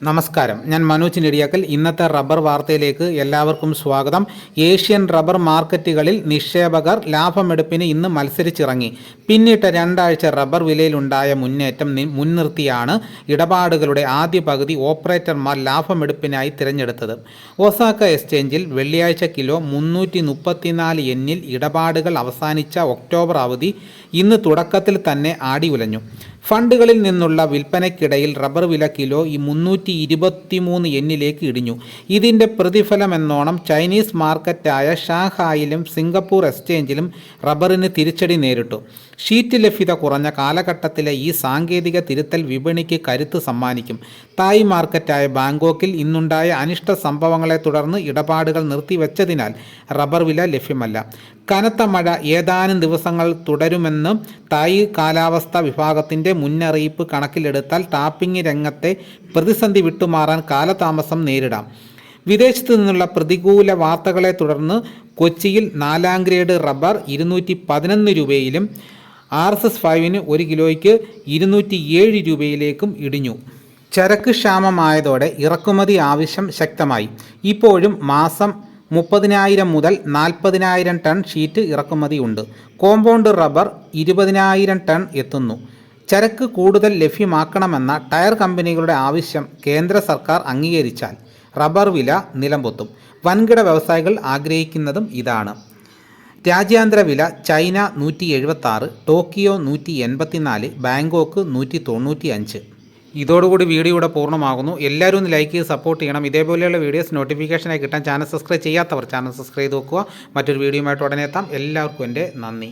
നമസ്കാരം, ഞാൻ മനോജ് നെടിയാക്കൽ. ഇന്നത്തെ റബ്ബർ വാർത്തയിലേക്ക് എല്ലാവർക്കും സ്വാഗതം. ഏഷ്യൻ റബ്ബർ മാർക്കറ്റുകളിൽ നിക്ഷേപകർ ലാഭമെടുപ്പിന് ഇന്ന് മത്സരിച്ചിറങ്ങി. പിന്നിട്ട രണ്ടാഴ്ച റബ്ബർ വിലയിലുണ്ടായ മുന്നേറ്റം മുൻനിർത്തിയാണ് ഇടപാടുകളുടെ ആദ്യ പകുതി ഓപ്പറേറ്റർമാർ ലാഭമെടുപ്പിനായി തിരഞ്ഞെടുത്തത്. ഒസാക്ക എക്സ്ചേഞ്ചിൽ വെള്ളിയാഴ്ച കിലോ 334 യെന്നിൽ ഇടപാടുകൾ അവസാനിച്ച ഒക്ടോബർ അവധി ഇന്ന് തുടക്കത്തിൽ തന്നെ ആടി ഉലഞ്ഞു. ഫണ്ടുകളിൽ നിന്നുള്ള വിൽപ്പനയ്ക്കിടയിൽ റബ്ബർ വില കിലോ 323 യെന്നിലേക്ക് ഇടിഞ്ഞു. ഇതിൻ്റെ പ്രതിഫലമെന്നോണം ചൈനീസ് മാർക്കറ്റായ ഷാങ്ഹായിലും സിംഗപ്പൂർ എക്സ്ചേഞ്ചിലും റബ്ബറിന് തിരിച്ചടി നേരിട്ടു. ഷീറ്റ് ലഭ്യത കുറഞ്ഞ കാലഘട്ടത്തിലെ ഈ സാങ്കേതിക തിരുത്തൽ വിപണിക്ക് കരുത്ത് സമ്മാനിക്കും. തായ് മാർക്കറ്റായ ബാങ്കോക്കിൽ ഇന്നുണ്ടായ അനിഷ്ട സംഭവങ്ങളെ തുടർന്ന് ഇടപാടുകൾ നിർത്തിവെച്ചതിനാൽ റബ്ബർ വില ലഭ്യമല്ല. കനത്ത മഴ ഏതാനും ദിവസങ്ങൾ തുടരുമെന്ന് തായ് കാലാവസ്ഥാ വിഭാഗത്തിൻ്റെ മുന്നറിയിപ്പ് കണക്കിലെടുത്താൽ ടാപ്പിംഗ് രംഗത്തെ പ്രതിസന്ധി വിട്ടുമാറാൻ കാലതാമസം നേരിടാം. വിദേശത്തു നിന്നുള്ള പ്രതികൂല വാർത്തകളെ തുടർന്ന് കൊച്ചിയിൽ 4ാം ഗ്രേഡ് റബ്ബർ 211 രൂപയിലും RSS-5 1 കിലോയ്ക്ക് 207 രൂപയിലേക്കും ഇടിഞ്ഞു. ചരക്ക് ക്ഷാമമായതോടെ ഇറക്കുമതി ആവശ്യം ശക്തമായി. ഇപ്പോഴും മാസം 30,000 മുതൽ 40,000 ടൺ ഷീറ്റ് ഇറക്കുമതിയുണ്ട്. കോമ്പൗണ്ട് റബ്ബർ 20,000 ടൺ എത്തുന്നു. ചരക്ക് കൂടുതൽ ലഭ്യമാക്കണമെന്ന ടയർ കമ്പനികളുടെ ആവശ്യം കേന്ദ്ര സർക്കാർ അംഗീകരിച്ചാൽ റബ്ബർ വില നിലംപൊത്തും. വൻകിട വ്യവസായികൾ ആഗ്രഹിക്കുന്നതും ഇതാണ്. രാജ്യാന്തര വില: ചൈന 176, ടോക്കിയോ 184, ബാങ്കോക്ക് 195. ഇതോടുകൂടി വീഡിയോ ഇവിടെ പൂർണ്ണമാകുന്നു. എല്ലാവരും ഒന്ന് ലൈക്ക് ചെയ്ത് സപ്പോർട്ട് ചെയ്യണം. ഇതേപോലെയുള്ള വീഡിയോസ് നോട്ടിഫിക്കേഷനായി കിട്ടാൻ ചാനൽ സബ്സ്ക്രൈബ് ചെയ്യാത്തവർ ചാനൽ സബ്സ്ക്രൈബ് ചെയ്ത് വെക്കുക. മറ്റൊരു വീഡിയോയുമായിട്ട് ഉടനെ എത്താം. എല്ലാവർക്കും എൻ്റെ നന്ദി.